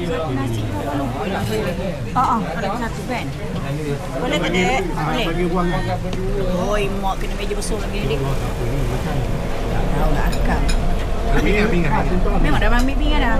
nasi berapa lupa nak saya. Ada satu kan? Boleh tak dek? Boleh. Oh, mak kena meja besar lagi ni dek. Tahu nak akak. Pinggan. Memang dah ambil pinggan dah.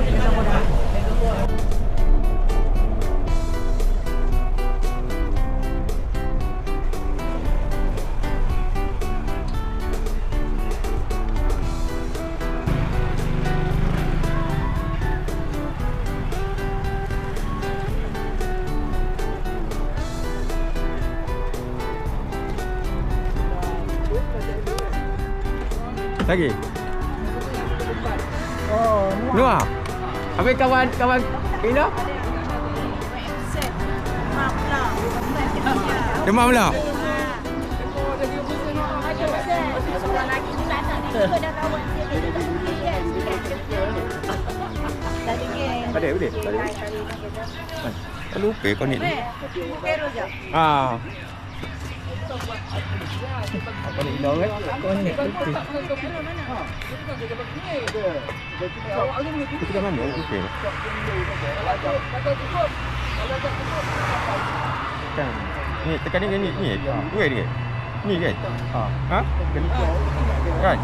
Lagi? Oh, Nuah. Habis kawan Ina? Demam pula. Ada boleh? Lupa kau ni. Ah. Apa ni hilang kan? Kau ni lupa. Kita dah mana? Okey. Kan. Ni tekan ni. Dua dia. Ni kan? Ha? Kan?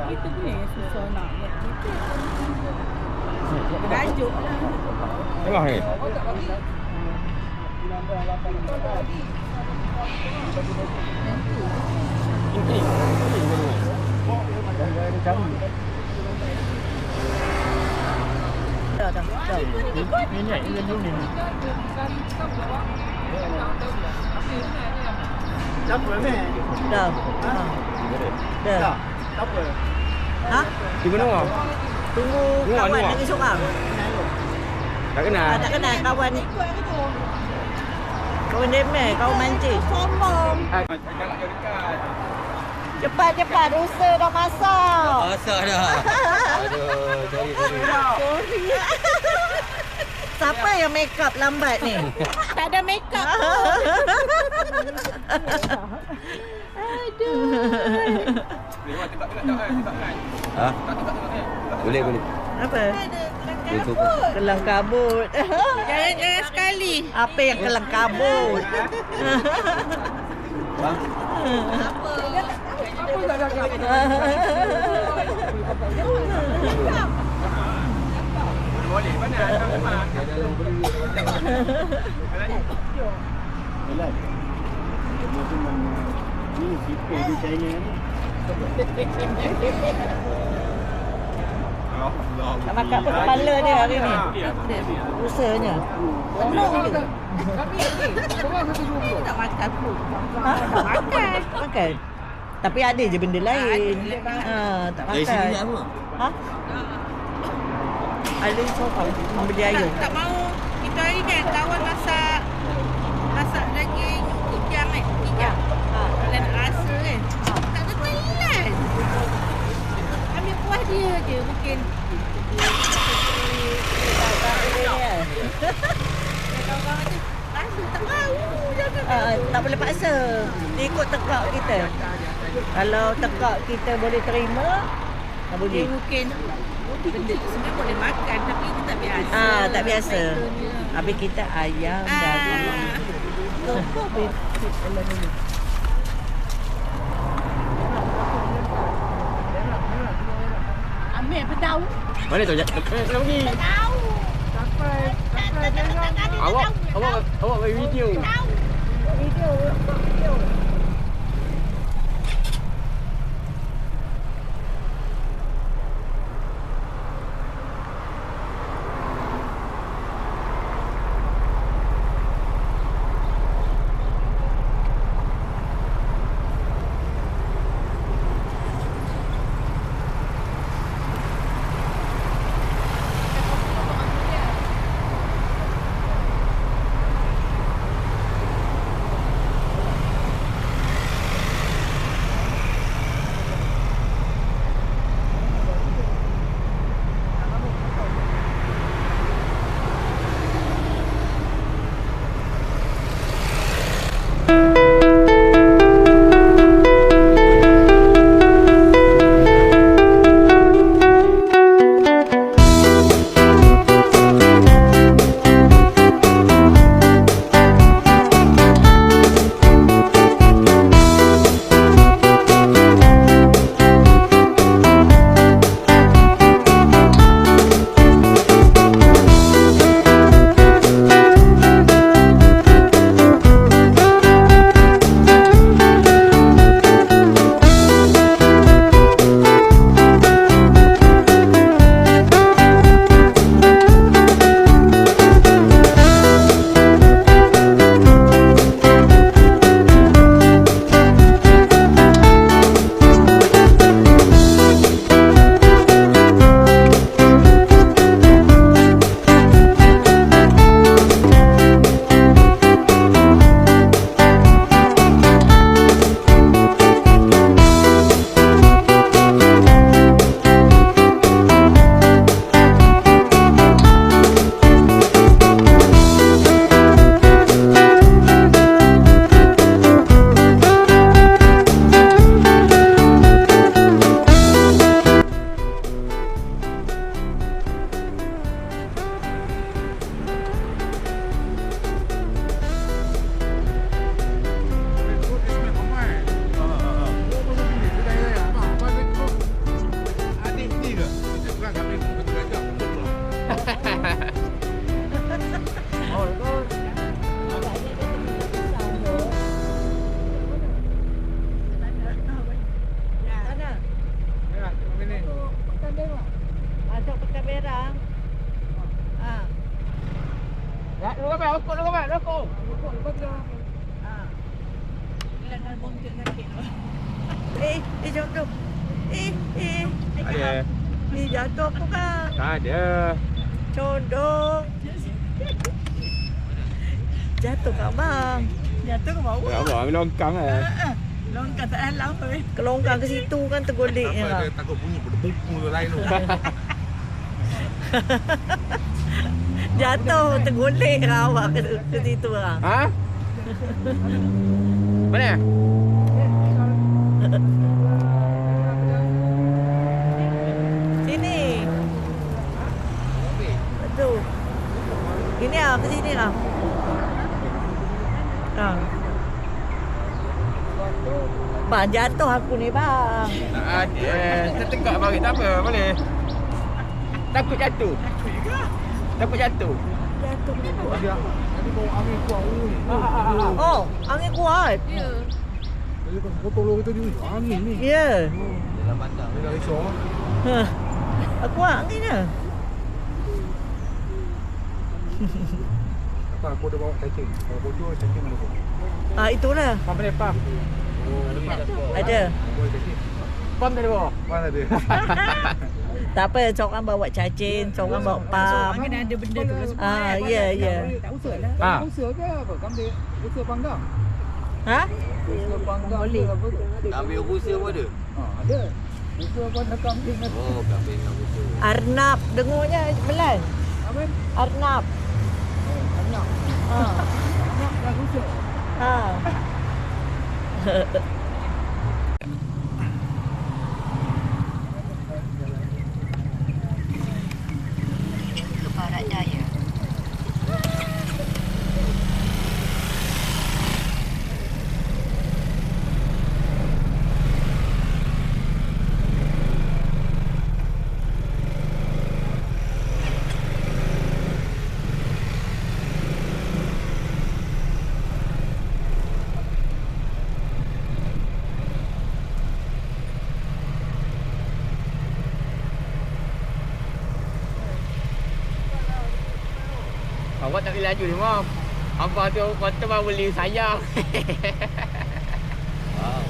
Kita punya yang susah nak rajuk lah. Tengah ni. Dah. Dah. Ha? Di mana? Tunggu kawan lagi seorang. Tak kenal. Tak kenal kawan ni. Kawan demel, kawan mancing. Sombong. Cepat, usaha dah masak. Masak dah. Aduh, sorry. Siapa yang make up lambat ni? Tak ada make up. Aduh. Ha? Boleh. Apa? YouTube. Kelang kabut. Jangan sekali. Apa yang kelang kabut? Boleh mana? Ni sipir di China ni. Tak makan apa kepala dia hari ni. Usahanya. Tolong je. Tak makan pun. Ha? Makan. Tapi ada je benda lain. Tak Dari sini makan. nak apa? Ha? Ada sopan membeli ayam. Tak mau. Kita hari kan kawan masak daging kijang kan. Kijang. Dan rasa kan. Tak tertelan. Ambil kuah dia je mungkin. Kawan-kawan tu rasa tak tahu. Tak boleh paksa. Ikut tekak kita. Kalau tekak kita boleh terima, tak boleh. Dia mungkin benda tu sebenarnya boleh makan tapi kita tak biasa. Tak biasa. Habis kita ayam daging. Ambil apa tahu? Mana tu? Nak pergi. Tahu. Awak buat video. Jatuh. Ada. Jatuh apa kan? Tak ada. Condong. Jatuh kat bang. Jatuh ke bawah. Ya abang ambil longkang lah. Longkang tak halang tu. Kelongkang ke situ kan tergolek je lah. takut bunyi pada buku tu lain tu. Jatuh tergolek lah awak ke situ lah. Ha? Mana? Sini. Betul. Ini lah, ke sini lah. Bang, jatuh aku ni bang. Tak ada. Kita tegak balik tak apa. Boleh. Takut jatuh. Takut jatuh. Jatuh ni. Tadi bawa angin kuat. Oh, angin kuat. Jadi pas potong lori tadi, angin ni. Ya. Dalam bandar. Dia dah risau. Kuat anginnya. Tak, aku dah bawa cacing. Kalau bocor, cacing mana tu? Itulah. Pam boleh pam. Oh, lepas. Ada. Bawa cacing. Pam dari bawah. Mana ada? Tak apa, seorang bawa cacing, seorang bawa pam. Angin ada benda tu lah semua. Ya, ya. Tak usah lah. Ha. Usaha ke apa? Kambing, usaha panggang. Ha? Usaha panggang ke apa tu? Kambing Rusia pun ada. Ada. Usaha panggang kambing ada. Oh, kambing yang Rusia. Arnab, dengarnya Melan. Apa? Arnab. Anak. Ha. Anak dah usaha. Ha. Barat Jaya. Awak tak boleh laju ni, Mam. Abang tu kata bang beli sayang. Wow.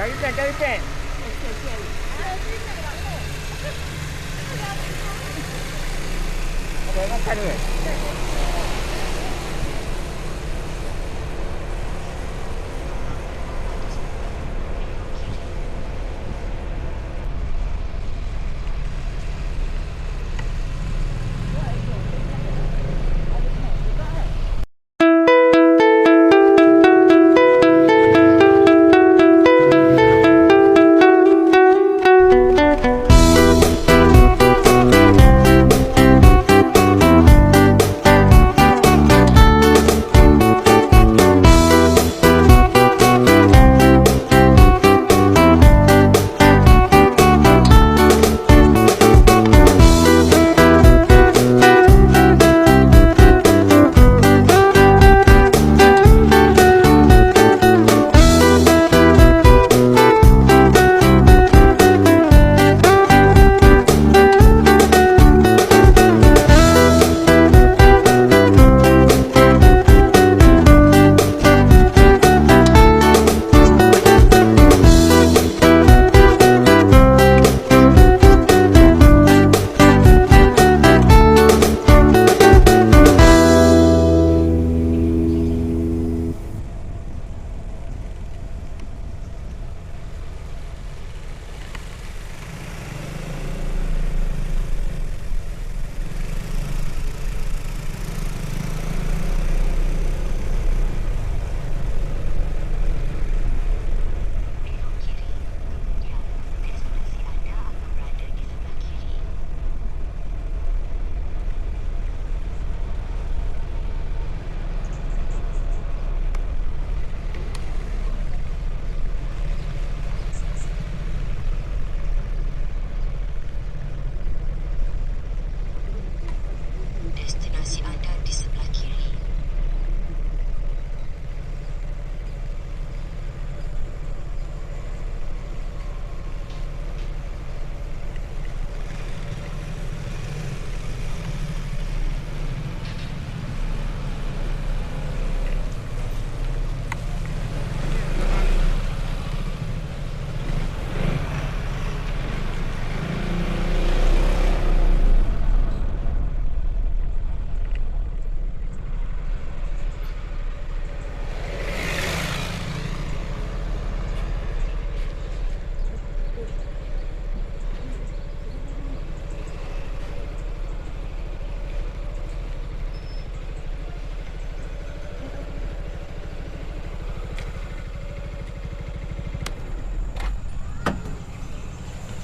Cari pen, cari pen. Okey, makan dulu.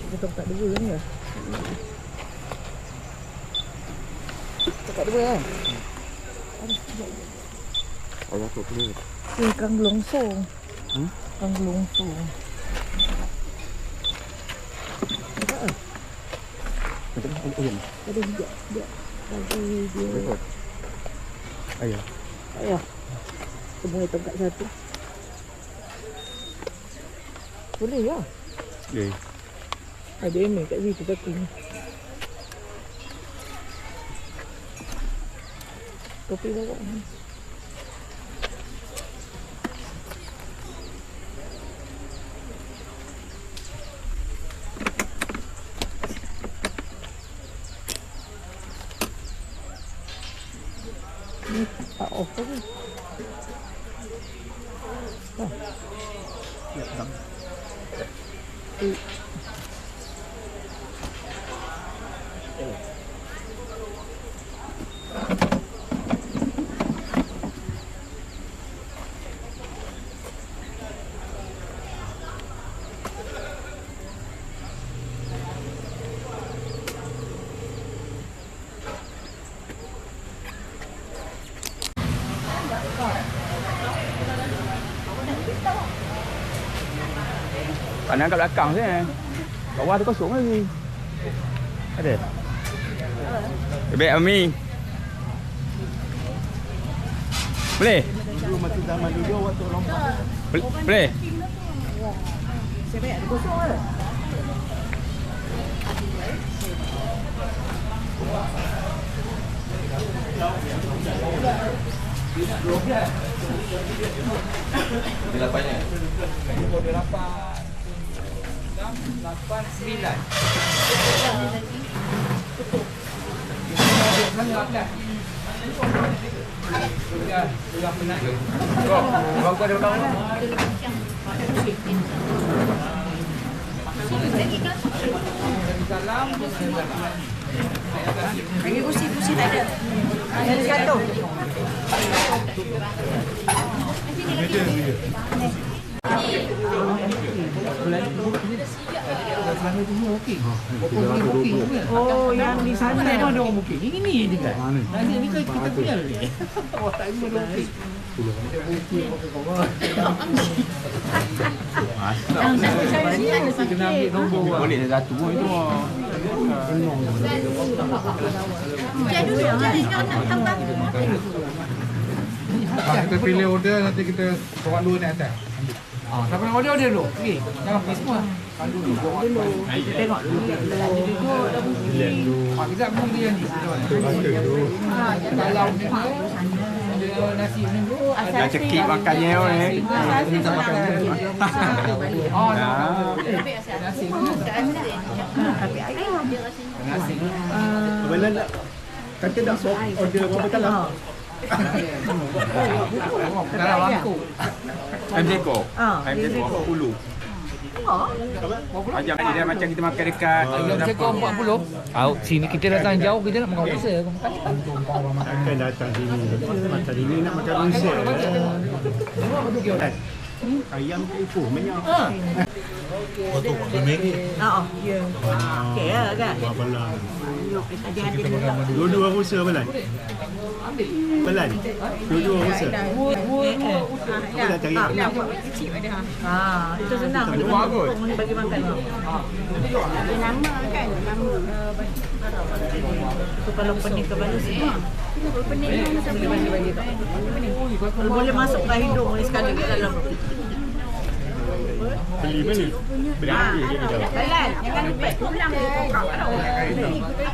Betul tak dua ni ya? Tak dua kan? Ayah tu ni. Kang longsong. Kang longsong. Ada juga dia. Lagi dia. Ayah. Ayah. Semua tongkat satu. Boleh ya? Boleh. Ada ni kat situ kaki ni. Kopi bawa ni. Ni tak off lagi. Ya, dah. Pandang kat belakang je. Bawah tu kosong lagi. Ada? Baik, Ami. Boleh? Dulu macam zaman dulu waktu lompat. Boleh? Saya baik ada kosong ke? Delapannya. Bagi kursi tak ada. Yang satu. Oh, yang di sana ada orang bukit. Ini juga. Nanti ni kita punya ni. Oh, tak ada orang bukit. Kena ambil nombor. Boleh dah satu pun itu. Kita pilih order, nanti kita bawa dua ni atas. Siapa nak order dulu? Okey, jangan pergi semua. Dulu. Tengok dulu. Kita pun dia ni. Kalau ada nasi ni. Dah cekik makannya orang. Oh, nasi. Tapi air. Nasi. Bila nak kata dah swap order berapa dalam? Dalam mangkuk. MJK. MJK. 40. Ajak dia macam kita makan dekat Saya kau 40. Sini kita datang jauh, kita nak makan apa? Akan datang sini. Makan sini nak makan rungsel. Ayam ke ufuh banyak. Waktu RM5. Ya. Okey lah kan. Belan. Ada dulu. Dua-dua rusa belan. Belan. Dua-dua rusa. Kita dah cari. Kecil ada. Itu senang bagi makan. Ada nama kan? Nama. Tu kalau pening kepala semua. Pening sampai bagi. Kalau boleh masuk ke hidung boleh sekali ke dalam. Beli mana? Beli Belan, jangan lupa pulang dia kokak tau.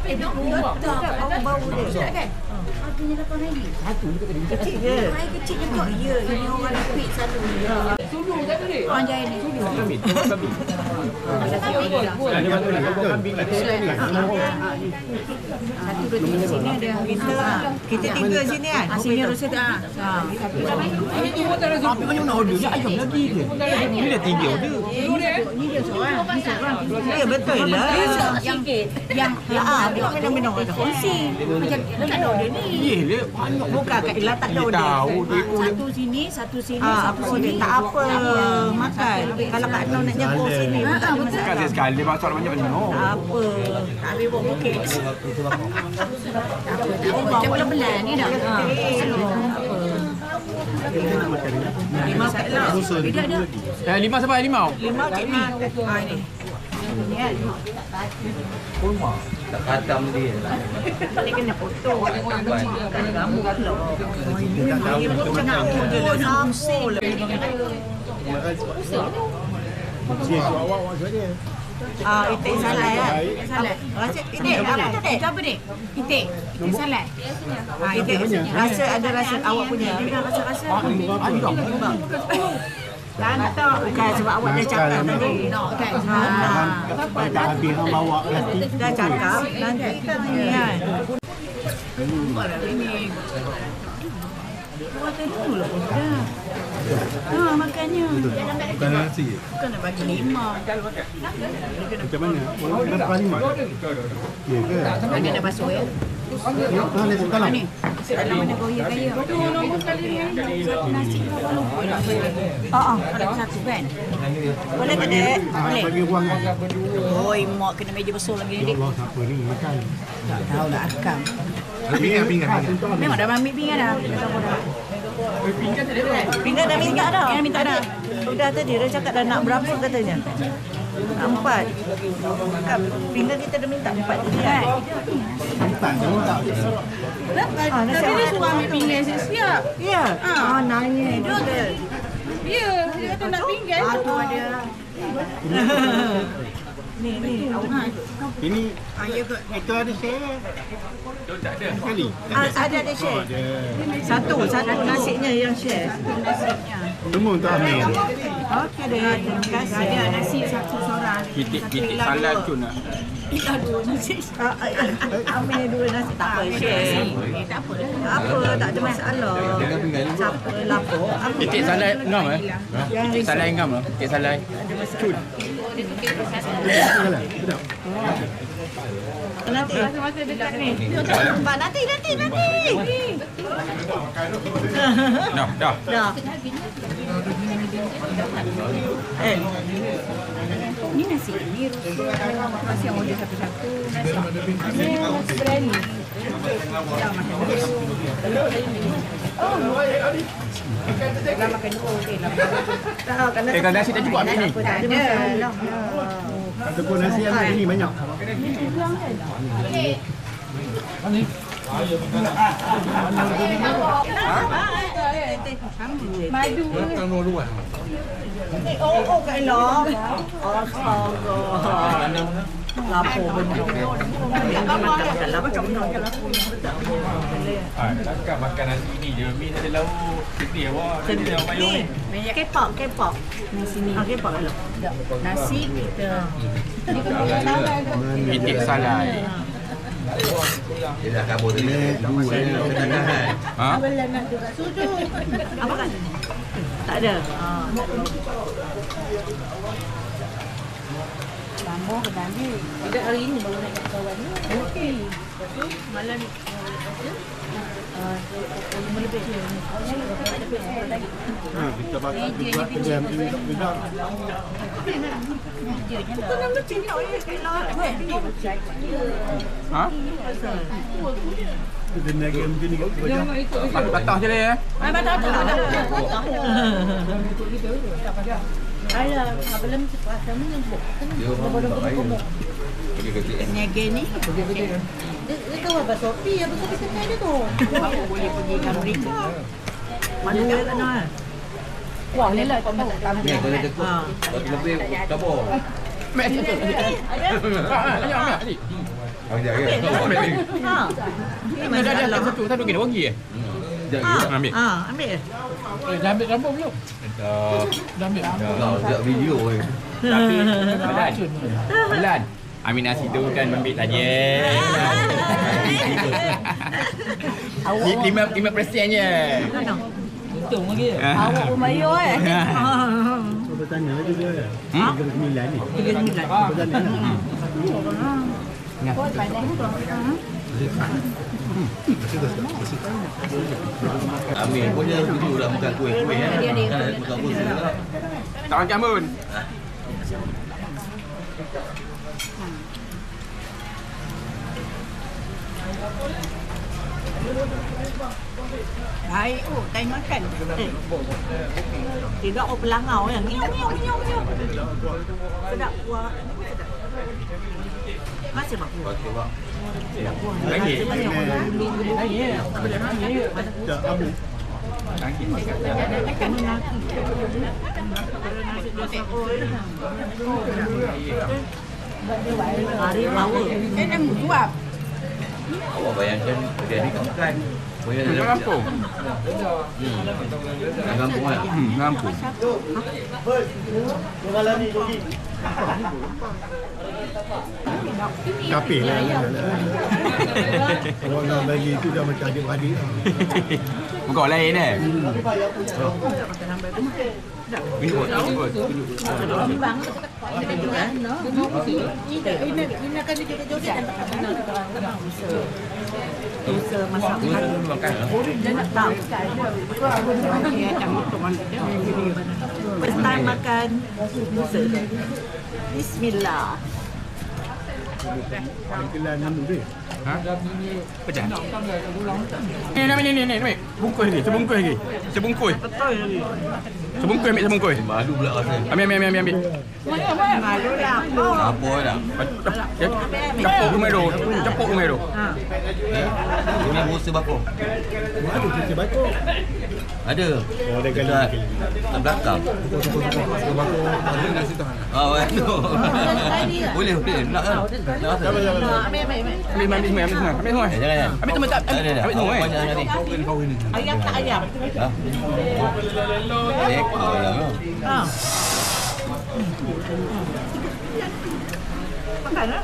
Betul bau dia kan? Harganya RM8. Satu dekat tadi. Kecil je. Air kecil je kok. Ya, ini orang repeat selalu. Sulu tak boleh. Orang jahil ni. kambing. Kambing. Satu dua tiga sini ada. Kita tiga sini kan. Sini rasa dah. Tapi mana nak order? Ayam lagi ke? Ini dah 3 order. Ni dia seorang. Ya betul lah. Yang minum ada. Kongsi. Macam tak ada dia ni. Bukan Kak Ila tak ada dia. Satu sini, satu sini, satu sini. Tak apa makan. Kalau Kak Noh nak jemput sini pun tak ada masalah. Kan sekali masuk banyak-banyak. Tak apa. Tak ambil buat bukit. Macam belah-belah ni dah. Limau kat lah. Dia ada. 5 sampai 5. Limau cik ni. Ni. Ni kan. Tak khatam dia. Dia kena potong. Kamu pula. Dia pun macam aku je lah. Sampul lah. Awak maksud dia. Itik salai kan? Salai. Rasa itik apa tu dek? Apa dek? Itik. Itik salai. Itik. Rasa ada rasa awak punya. Ada rasa-rasa. Tak bukan sebab awak dah cakap tadi. Kan. Tak habis orang bawa plastik. Dah cakap nanti kan ni kan. Ini. Buatan dulu lah pun dah. Makannya. Bukan nasi. Bukan nak bagi 5. Macam mana? Orang berapa 5? Ya ke? Ada dah basuh ya? Mana tu dalam? Ni. Dalam mana kau ya kaya? Nombor kali ni. Nasi ada satu kan? Boleh ke dek? Boleh. Bagi ruang kan? Oi, mak kena meja besar lagi ni. Allah, siapa ni makan? Tak tahu lah akam. Pinggan. Memang dah ambil pinggan dah. Pinggan dah minta dah. Yang minta dah. Sudah tadi dia cakap dah nak berapa katanya? 4. Kan pinggan kita dah minta 4 tadi kan? Tak, semua tak. Tadi dia suruh ambil pinggan siap-siap. Ya. Nanya dia. Ya, dia kata nak pinggan. Tu ada. Ni. Ini itu ada share. Tak ada. Sekali. Ada share. Satu nasinya yang share. Semua untuk ambil. Okey deh. Terima kasih. Ada nasi satu seorang. Pitik salad cun nak. Kita 2 nasi. Ambil 2 nasi tak apa share. Tak apa dah. Apa tak ada masalah. Siapa lapor. Pitik salad ngam Pitik salad ngam lah. Pitik salad cun. Nanti. Masa dekat ni. Nanti. Dah. Dah. Ni nasi ni nasi yang order satu-satu nasi. Nasi berani. Dah makan dua okey lah. Kalau nasi tak cukup ambil ni. Tak ada masalah. Ataupun nasi yang ini banyak. Madu. Oh, Kak Ella. Astaga. Lapor benar. Makan lapor. Takkan makan nasi ni je. Mi ada lauk. Sedih awak. Sedih awak payung ni. Kepok. Nasi ni. Kepok dulu. Nasi kita. Pitik salad. Dia dah kabur tadi. Ha? Apa kan? Tak ada. Lama ke tadi? Tidak hari ini baru nak kawan ni. Okey. Malam ni. Kita buat jam ini juga. Ha? Kita nak macam ni kat Patah je lah Ada, belum cepat sama yang buat. Dia orang baik. Niaga ni. Dia tahu apa Shopee, apa Shopee kita ada tu. Apa boleh pergi ke Amerika? Mana dia kena? Wah, ni lah kau tak Ni kalau tekuk. Lebih tabur. Mek Adik Ada ke? Ha. Ni Ada satu kena bagi Ambil ambil. Dah ambil rambut belum? Dah ambil. Kau buat video ni. Tapi Bulan ambil nasi tu kan ambil saja 5% je Untung lagi. Awak pun bayar bertanya je dia. Hmm? Negeri Sembilan ni. Negeri Sembilan. Bertanya. Amin pun dia dulu dah makan kuih-kuih kan. Kan ada makan kuih juga. Tak makan pun. Baik. Oh, tak makan. Tidak aku pelangau yang ngiau. Sedap kuah. Masih mak. Okey, Pak. Lagi. Tak abu. Hari power. Nak buat. Awak bayangkan dia ni makan. Boleh ada Makan kampung. Dalam kampung kan. Kampung. Kapih lah. Orang nak bagi tu dah macam adik-beradik. Bukan lain eh. Dosa masak dia nak tahu. First time makan dosa. Bismillah. Kelan nama dia. Ha? Pecah. Ni. Bungkus lagi, sebungkus lagi. Sebungkus. Sebungkus ambil sebungkus. Malu pula rasa. Ambil. Malu dah. Apa dah? Capuk rumah tu. Capuk rumah tu. Ini busa bakar. Ada cerita batuk. Ada. Oh, ada kali. Dekat belakang. Ada nasi tahan. Ah, boleh. Nak kan? Nak rasa? Ambil semua. Jangan. Ambil semua tak. Ambil semua. Banyak nanti. Ayam tak ayam? Ha? Ekor ayam tu. Ha. Makan lah.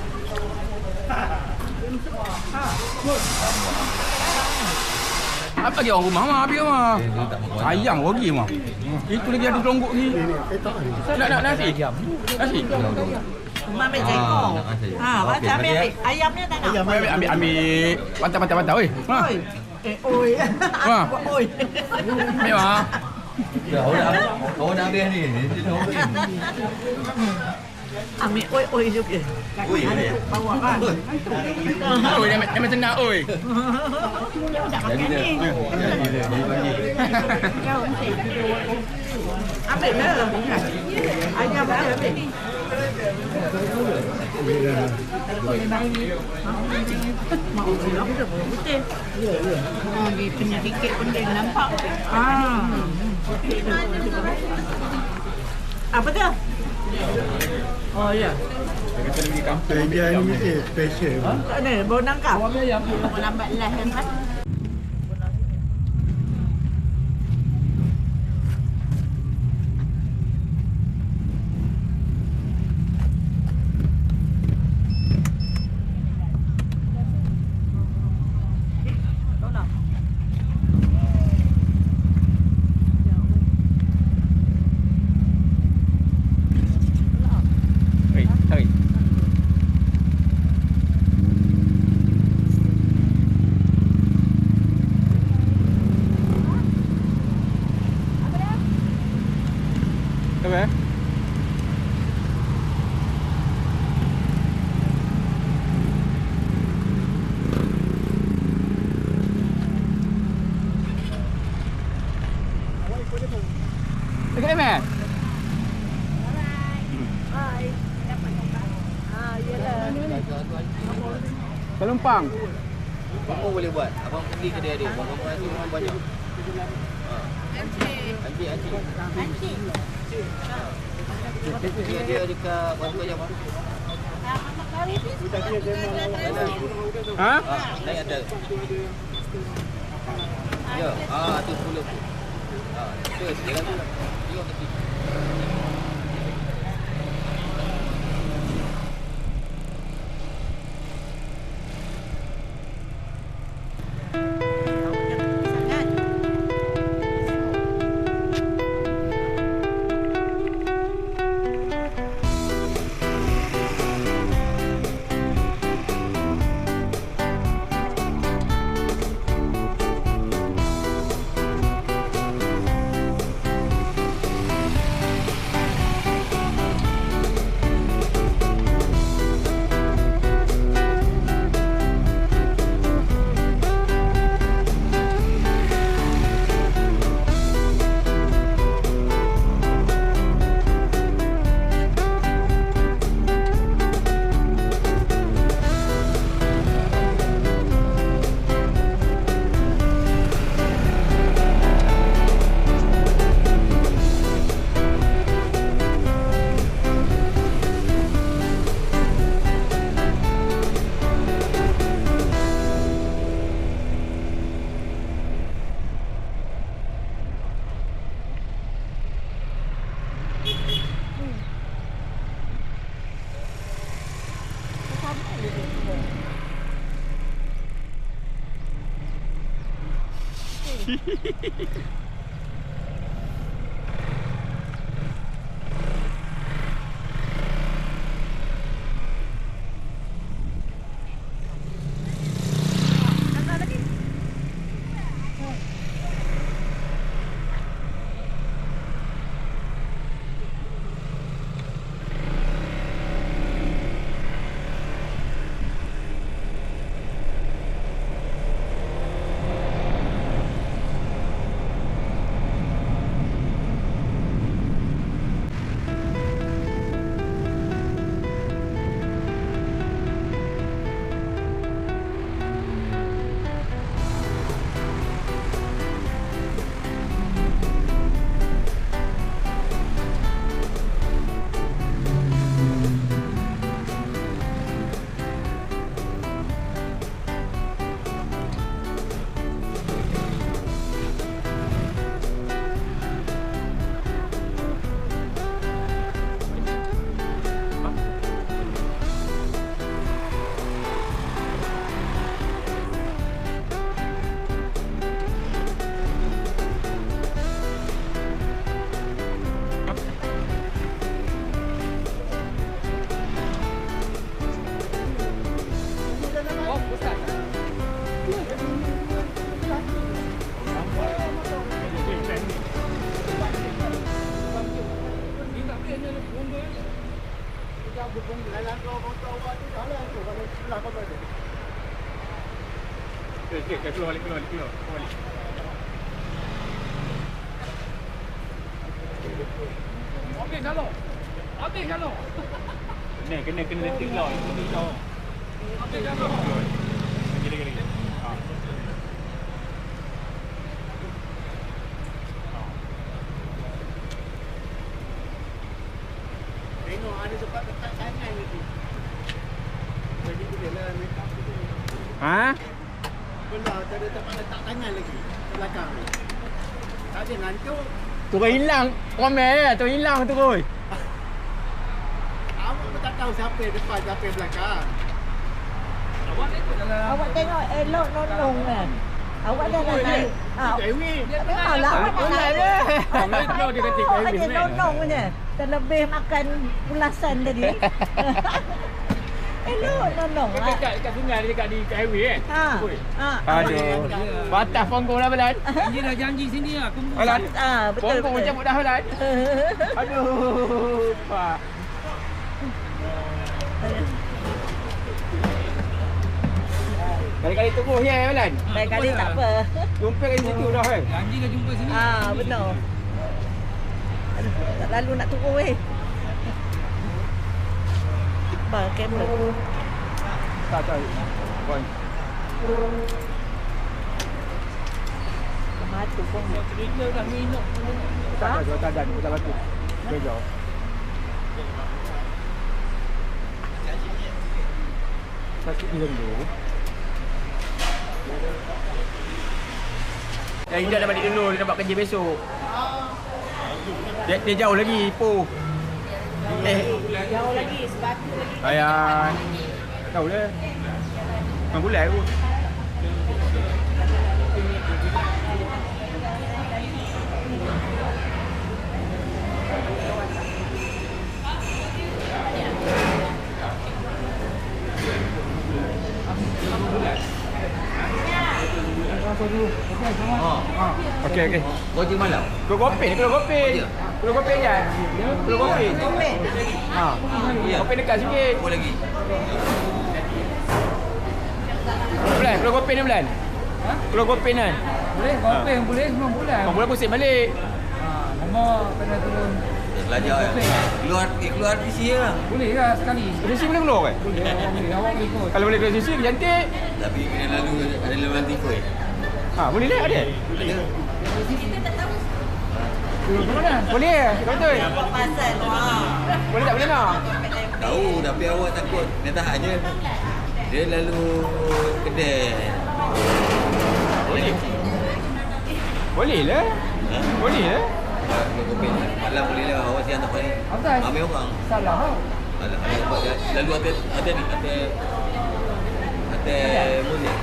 Apa lagi orang rumah mah? Habis mah. Dia tak makan. Sayang lagi mah. Itu lagi ada telonggok ni. Nak nasi. Nasi. Mak ambil jengkol. nak nasi. Ha, macam ambil. Ayamnya tak nak. Ambil. Pantai oi. Ha. Oi. Oi. Wah. Oi. Ambil mah. Kau nak habis ni. Dia nak habis. Ambil oi juga. Ui, Bawa kan. Oi, dia macam nak oi. Tak makan ni. Ambil lah. Ayam ambil. Mau bilang dah putih. Dia punya dikit pun dia nampak. Apa tu? Oh ya. Dia ni mesti special. Tak ada, bau nangka. Mau lambat lah kan. Tarik. Apa? Dekat mana? Pelumpang. Apa boleh buat? Abang pergi ke dia. Abang tu banyak. Anjing. Dia dekat batu ayam. Ha? Naik ada. Ya, tu 10 tu. Tu sekarang tu. Tengok kaki. Keluar balik. Okey, kalau. Kena tinggal. Okey, kalau. Gini. Tengok ada tempat letak tangan lagi. Jadi bolehlah make up tu. Ha? Belah tak ada tempat letak tangan lagi. Belakang. Tak ada ngantuk. Turun hilang. Ramai turun hilang terus. Awak pun tak tahu siapa yang depan, siapa yang belakang. Awak tengok elok nonong kan. Awak dah naik. Memanglah awak dah naik. Kalau dia kata Awak dia nonong punya. Terlebih makan ulasan tadi. Elok nonong lah. Dekat sungai dekat highway Aduh. Batas pongkong dah Belan. Dia dah janji sini lah. Belan. Betul. Pongkong cabut dah Belan. Aduh. Pak. Kali-kali tunggu ya Belan. Kali-kali tak apa. Jumpa kat situ dah Janji dah jumpa sini. Benar. Aduh, tak lalu nak turun weh. Bang, kamera. Tak. Poin. Matu pun. Cerita dah minum. Tak ada. Kita batu. Bejo. Sakit ni dulu. Dia dah balik dulu, dia nak buat kerja besok. Dia jauh lagi, Ipoh. Jauh lagi, sebatu lagi. Ayah. Tahu dah. 6 bulan aku. Okey. Kau je malam. Kulo kopi je. Kulo kopi. Kopi dekat sikit. Kau lagi. Belan, kulo kopi ni Belan. Kulo kopi ni. Boleh, kopi boleh 9 bulan. 6 bulan pusing balik. Lama kena turun. Belajar keluar PC lah. Boleh lah sekali. Resi boleh keluar kan? Boleh, awak boleh ikut. Kalau boleh keluar sisi cantik. Tapi kena lalu ada level tipe. Boleh lah ada. Ada. Turun ke mana? Boleh. Betul. Pasal Boleh tak boleh nak? Tahu tapi awak takut. Dia tahan je. Dia lalu kedai. Boleh. Boleh lah. Boleh lah. Kalau kopi malam boleh lah. Awak siang tak panik. Atas. Ambil orang. Salah tau. Lalu hati Hotel Mozik.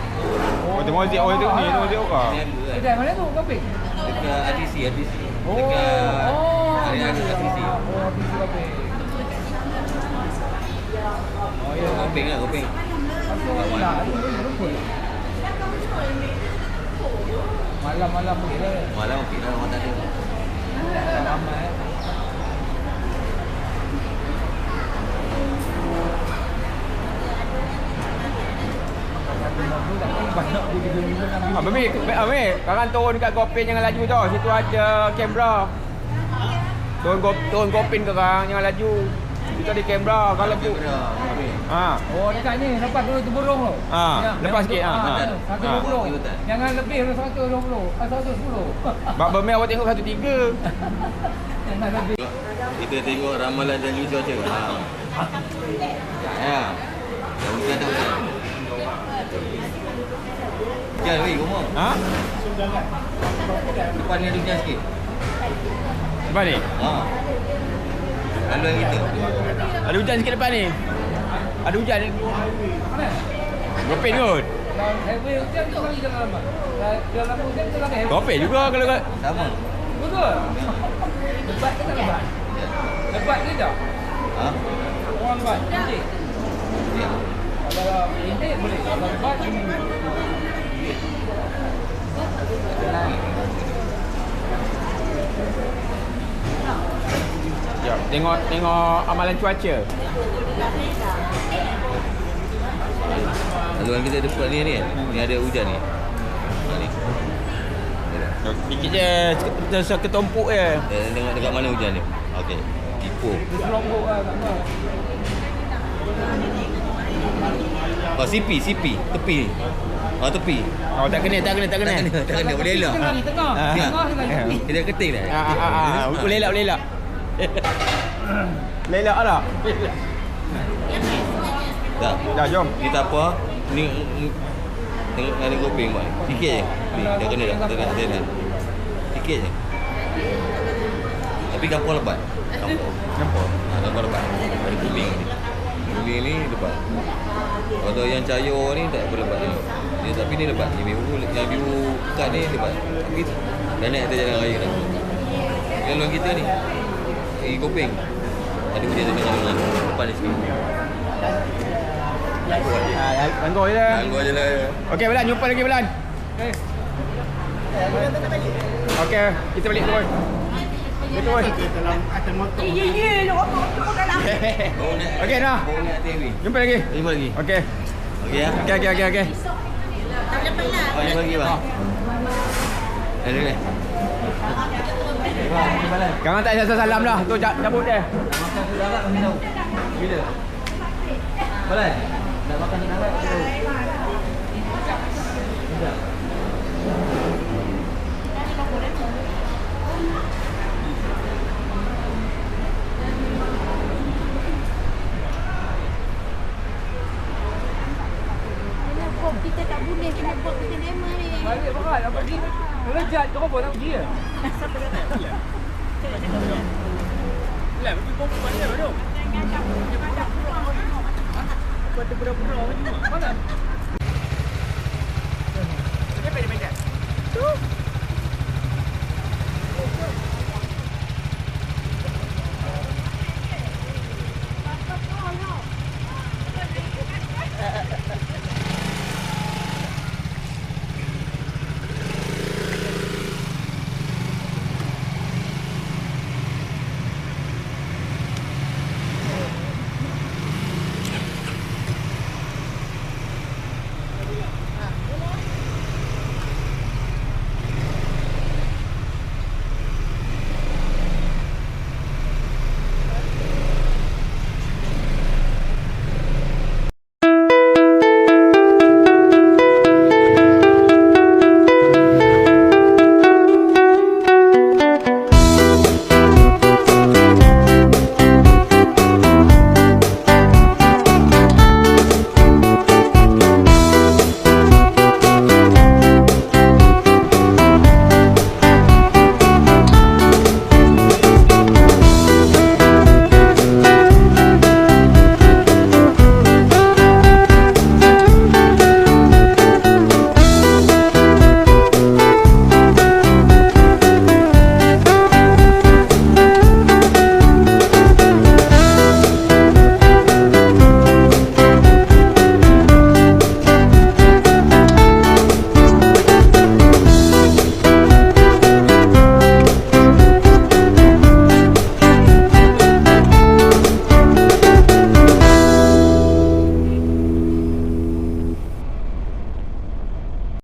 Oh, tengok Zik. Oh, tengok ni. Tengok Zik orang. Ni ada Kedai mana tu kopi? dekat RTC. Oh. Dekat Oh. area RTC. Oh, PC kopi. Oh, ya. Kopeng lah, kopeng. Aku lah. Lupa. Malam-malam pergi lah. Malam okey lah, orang tak ada. Ramai. Babi, sekarang turun dekat Gopin jangan laju tau. Situ ada kamera. Turun Gopin sekarang jangan laju. Situ ada kamera kalau tu. Ha. Oh, dekat ni lepas tu burung tu. Lepas sikit. 120. Jangan lebih 120. 110. Bab Bermeh awak tengok 1.3. Jangan lebih. Kita tengok ramalan janji cuaca. Ya. Dah hujan dah hujan. Hujan weh, rumah. Ha? Depan ni ada hujan sikit. Depan ni? Laluan kita. Ada hujan sikit depan ni. Ada hujan ni. Gopin kot. Heavy hujan tu lagi dalam lama. Dalam hujan tu lagi heavy. Gopin juga kalau Sama. Betul. Lebat ke tak lebat? Lebat ke tak? Orang lebat. Intik. Ya. Kalau intik boleh. Kalau lebat Jom, tengok amalan cuaca. Laluan kita depan ni kan. Ni ada hujan ni. Ni. Dikit je seketumpuk je. Tengok dekat mana hujan ni. Okey. Ipoh. Selombok lah tak apa. Oh, CP. Tepi. Tepi. Oh, tak kena. Tak kena. Boleh elak. Tengah. Tengah lagi. Kita keting dah. Boleh elak. Lelak tak? Tak. Dah, jom. Ni tak apa. Ni tengok ada kopeng buat. Sikit je. Ni dah kena dah. Dah. Sikit je. Tapi kampung lebat. Kampung lebat. Ada kopeng ni. Kopeng ni lebat. Kalau yang cayo ni tak apa lebat ni. Dia tapi ni lebat. Yang biru kat ni lebat. Tapi dah naik atas jalan raya dah. Kalau kita ni kopeng. Ada hujan tengah-tengah. Depan ni sikit. Tangguh je. Tangguh je lah. Okey, Belan. Jumpa lagi, Belan. Okey, kita balik terus. Kita terus. Dalam atas motor. Okey, dah. Bawa naik TV. Jumpa lagi. Jumpa lagi. Okey. Okey ya. Okey. Jumpa lagi bang. Ada. Sekarang tak ada salam dah. Tu cabut dia. Makan saudara kami tahu. Bila? Balan. Nak makan saudara kita tahu. Kita tak boleh kena buat kita demo ni. Balik berat. Apa ni? Lejat tu apa tak pergi ya? Lah, pergi kompon mana baru? Mana?